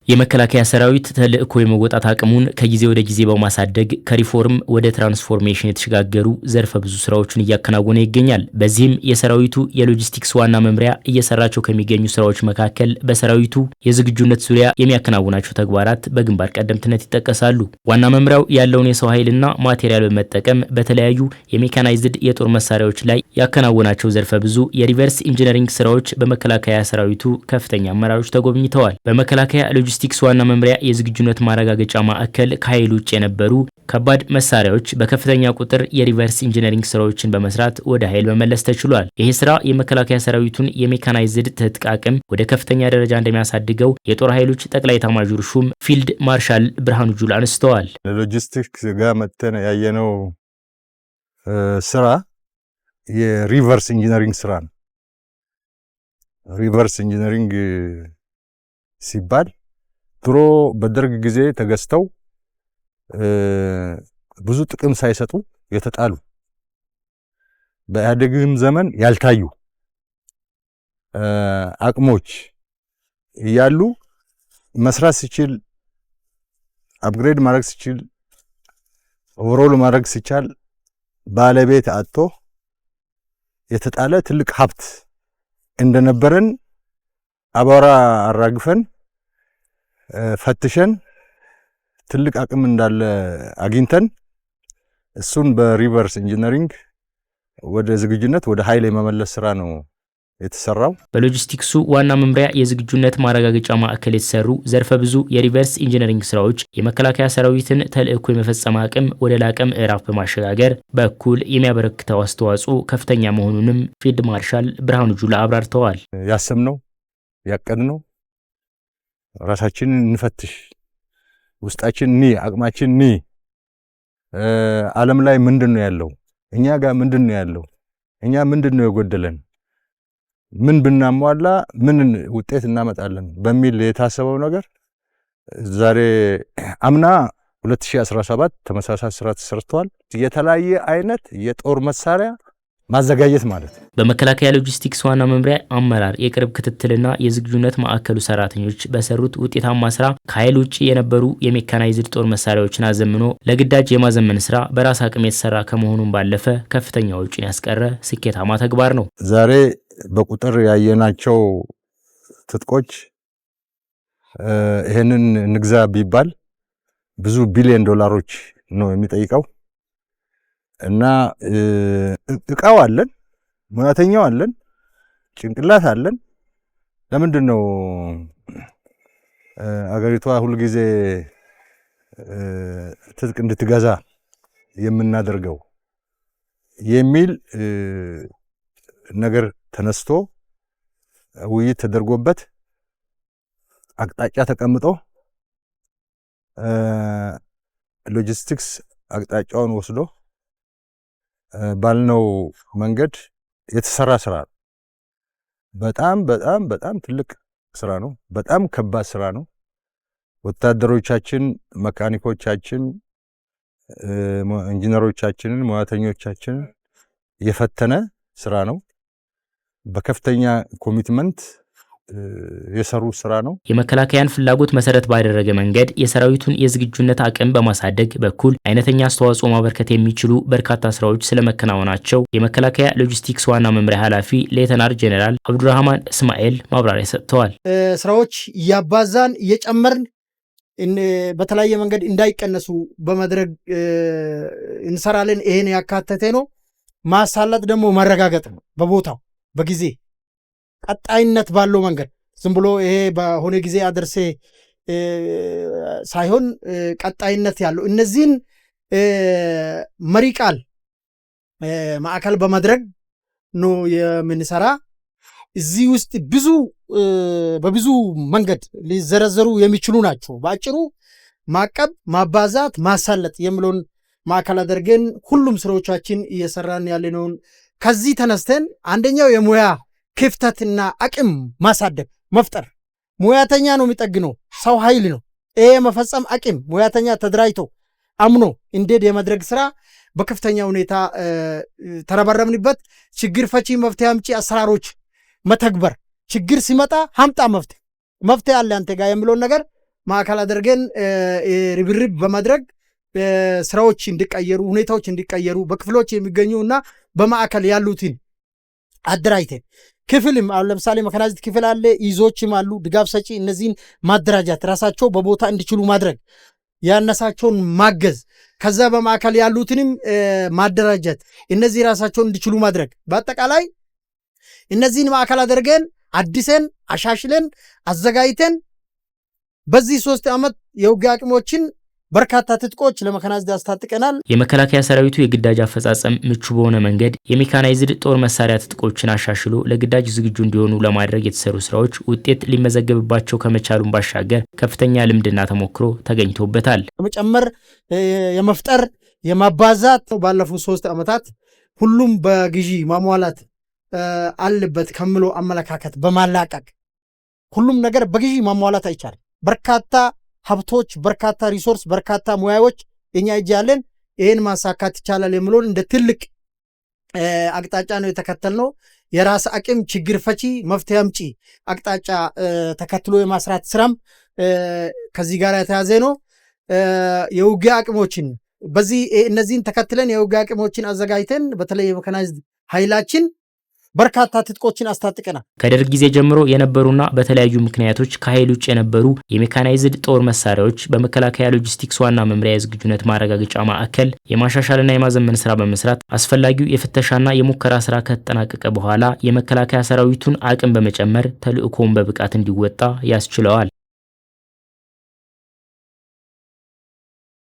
የመከላከያ ሰራዊት ተልእኮ የመወጣት አቅሙን ከጊዜ ወደ ጊዜ በማሳደግ ከሪፎርም ወደ ትራንስፎርሜሽን የተሸጋገሩ ዘርፈ ብዙ ስራዎችን እያከናወነ ይገኛል። በዚህም የሰራዊቱ የሎጂስቲክስ ዋና መምሪያ እየሰራቸው ከሚገኙ ስራዎች መካከል በሰራዊቱ የዝግጁነት ዙሪያ የሚያከናውናቸው ተግባራት በግንባር ቀደምትነት ይጠቀሳሉ። ዋና መምሪያው ያለውን የሰው ኃይልና ማቴሪያል በመጠቀም በተለያዩ የሜካናይዝድ የጦር መሳሪያዎች ላይ ያከናወናቸው ዘርፈ ብዙ የሪቨርስ ኢንጂነሪንግ ስራዎች በመከላከያ ሰራዊቱ ከፍተኛ አመራሮች ተጎብኝተዋል። በመከላከያ ሎጂስቲክስ ዋና መምሪያ የዝግጁነት ማረጋገጫ ማዕከል ከኃይል ውጭ የነበሩ ከባድ መሳሪያዎች በከፍተኛ ቁጥር የሪቨርስ ኢንጂነሪንግ ስራዎችን በመስራት ወደ ኃይል መመለስ ተችሏል። ይህ ስራ የመከላከያ ሰራዊቱን የሜካናይዝድ ትጥቅ አቅም ወደ ከፍተኛ ደረጃ እንደሚያሳድገው የጦር ኃይሎች ጠቅላይ ኤታማዦር ሹም ፊልድ ማርሻል ብርሃኑ ጁላ አንስተዋል። ሎጂስቲክስ ጋር መተን ያየነው ስራ የሪቨርስ ኢንጂነሪንግ ስራ ነው። ሪቨርስ ኢንጂነሪንግ ሲባል ድሮ በደርግ ጊዜ ተገዝተው ብዙ ጥቅም ሳይሰጡ የተጣሉ በኢህአዴግም ዘመን ያልታዩ አቅሞች እያሉ መስራት ሲችል አፕግሬድ ማድረግ ሲችል ኦቨርኦል ማድረግ ሲቻል ባለቤት አጥቶ የተጣለ ትልቅ ሀብት እንደነበረን አባራ አራግፈን ፈትሸን ትልቅ አቅም እንዳለ አግኝተን እሱን በሪቨርስ ኢንጂነሪንግ ወደ ዝግጁነት ወደ ኃይል የመመለስ ስራ ነው የተሰራው። በሎጂስቲክሱ ዋና መምሪያ የዝግጁነት ማረጋገጫ ማዕከል የተሰሩ ዘርፈ ብዙ የሪቨርስ ኢንጂነሪንግ ስራዎች የመከላከያ ሰራዊትን ተልእኮ የመፈጸም አቅም ወደ ላቀ ምዕራፍ በማሸጋገር በኩል የሚያበረክተው አስተዋጽኦ ከፍተኛ መሆኑንም ፊልድ ማርሻል ብርሃኑ ጁላ አብራርተዋል። ያሰብነው ያቀድነው ራሳችንን እንፈትሽ፣ ውስጣችን አቅማችን ዓለም ላይ ምንድነው ያለው፣ እኛ ጋር ምንድነው ያለው፣ እኛ ምንድነው የጎደለን፣ ምን ብናሟላ ምን ውጤት እናመጣለን በሚል የታሰበው ነገር ዛሬ አምና 2017 ተመሳሳይ ስራ ተሰርቷል። የተለያየ አይነት የጦር መሳሪያ ማዘጋጀት ማለት ነው። በመከላከያ ሎጂስቲክስ ዋና መምሪያ አመራር የቅርብ ክትትልና የዝግጁነት ማዕከሉ ሰራተኞች በሰሩት ውጤታማ ስራ ከኃይል ውጭ የነበሩ የሜካናይዝድ ጦር መሳሪያዎችን አዘምኖ ለግዳጅ የማዘመን ስራ በራስ አቅም የተሰራ ከመሆኑም ባለፈ ከፍተኛ ወጪን ያስቀረ ስኬታማ ተግባር ነው። ዛሬ በቁጥር ያየናቸው ትጥቆች ይሄንን ንግዛ ቢባል ብዙ ቢሊዮን ዶላሮች ነው የሚጠይቀው እና እቃው አለን፣ ሙያተኛው አለን፣ ጭንቅላት አለን። ለምንድን ነው አገሪቷ ሁሉ ጊዜ ትጥቅ እንድትገዛ የምናደርገው የሚል ነገር ተነስቶ ውይይት ተደርጎበት አቅጣጫ ተቀምጦ ሎጂስቲክስ አቅጣጫውን ወስዶ ባልነው መንገድ የተሰራ ስራ ነው። በጣም ትልቅ ስራ ነው። በጣም ከባድ ስራ ነው። ወታደሮቻችን፣ መካኒኮቻችን፣ ኢንጂነሮቻችንን፣ ሙያተኞቻችንን የፈተነ ስራ ነው። በከፍተኛ ኮሚትመንት የሰሩ ስራ ነው። የመከላከያን ፍላጎት መሰረት ባደረገ መንገድ የሰራዊቱን የዝግጁነት አቅም በማሳደግ በኩል አይነተኛ አስተዋጽኦ ማበርከት የሚችሉ በርካታ ስራዎች ስለመከናወናቸው የመከላከያ ሎጂስቲክስ ዋና መምሪያ ኃላፊ ሌተናር ጄኔራል አብዱራህማን እስማኤል ማብራሪያ ሰጥተዋል። ስራዎች እያባዛን እየጨመርን በተለያየ መንገድ እንዳይቀነሱ በመድረግ እንሰራለን። ይሄን ያካተተ ነው። ማሳለጥ ደግሞ ማረጋገጥ ነው። በቦታው በጊዜ ቀጣይነት ባለው መንገድ ዝም ብሎ ይሄ በሆነ ጊዜ አድርሴ ሳይሆን ቀጣይነት ያለው እነዚህን መሪ ቃል ማዕከል በማድረግ ነው የምንሰራ። እዚህ ውስጥ በብዙ መንገድ ሊዘረዘሩ የሚችሉ ናቸው። በአጭሩ ማቀብ፣ ማባዛት፣ ማሳለጥ የሚለውን ማዕከል አድርገን ሁሉም ስራዎቻችን እየሰራን ያለነውን ከዚህ ተነስተን አንደኛው የሙያ ክፍተትና አቅም ማሳደግ መፍጠር። ሙያተኛ ነው የሚጠግነው፣ ሰው ኃይል ነው ይሄ መፈጸም አቅም ሙያተኛ ተደራጅቶ አምኖ እንዴት የመድረግ ስራ በከፍተኛ ሁኔታ ተረባረብንበት። ችግር ፈቺ መፍትሄ አምጪ አሰራሮች መተግበር፣ ችግር ሲመጣ ሀምጣ መፍትሄ አለ አንተ ጋር የሚለውን ነገር ማዕከል አድርገን ርብርብ በማድረግ ስራዎች እንዲቀየሩ፣ ሁኔታዎች እንዲቀየሩ በክፍሎች የሚገኙ እና በማዕከል ያሉትን አደራጅተን ክፍልም አሁን ለምሳሌ መካናይዝድ ክፍል አለ፣ ይዞችም አሉ፣ ድጋፍ ሰጪ እነዚህን ማደራጃት፣ ራሳቸው በቦታ እንዲችሉ ማድረግ፣ ያነሳቸውን ማገዝ፣ ከዛ በማዕከል ያሉትንም ማደራጀት፣ እነዚህ ራሳቸውን እንዲችሉ ማድረግ፣ በአጠቃላይ እነዚህን ማዕከል አድርገን አድሰን አሻሽለን አዘጋጅተን በዚህ 3 ዓመት የውጊያ አቅሞችን በርካታ ትጥቆች ለመካናይዝድ አስታጥቀናል። የመከላከያ ሰራዊቱ የግዳጅ አፈጻጸም ምቹ በሆነ መንገድ የሜካናይዝድ ጦር መሳሪያ ትጥቆችን አሻሽሎ ለግዳጅ ዝግጁ እንዲሆኑ ለማድረግ የተሰሩ ስራዎች ውጤት ሊመዘገብባቸው ከመቻሉን ባሻገር ከፍተኛ ልምድና ተሞክሮ ተገኝቶበታል። መጨመር፣ የመፍጠር፣ የማባዛት ባለፉት 3 ዓመታት ሁሉም በግዢ ማሟላት አለበት ከምሎ አመለካከት በማላቀቅ ሁሉም ነገር በግዢ ማሟላት አይቻልም። በርካታ ሀብቶች፣ በርካታ ሪሶርስ፣ በርካታ ሙያዎች እኛ እጅ ያለን ይህን ማሳካት ይቻላል የሚለውን እንደ ትልቅ አቅጣጫ ነው የተከተልነው። የራስ አቅም ችግር ፈቺ መፍትሄ አምጪ አቅጣጫ ተከትሎ የማስራት ስራም ከዚህ ጋር የተያዘ ነው። የውጊያ አቅሞችን እነዚህን ተከትለን የውጊያ አቅሞችን አዘጋጅተን በተለይ የመካናይዝድ ኃይላችን በርካታ ትጥቆችን አስታጥቀናል። ከደርግ ጊዜ ጀምሮ የነበሩና በተለያዩ ምክንያቶች ከኃይል ውጭ የነበሩ የሜካናይዝድ ጦር መሳሪያዎች በመከላከያ ሎጂስቲክስ ዋና መምሪያ የዝግጁነት ማረጋገጫ ማዕከል የማሻሻልና የማዘመን ስራ በመስራት አስፈላጊው የፍተሻና የሙከራ ስራ ከተጠናቀቀ በኋላ የመከላከያ ሰራዊቱን አቅም በመጨመር ተልዕኮውን በብቃት እንዲወጣ ያስችለዋል።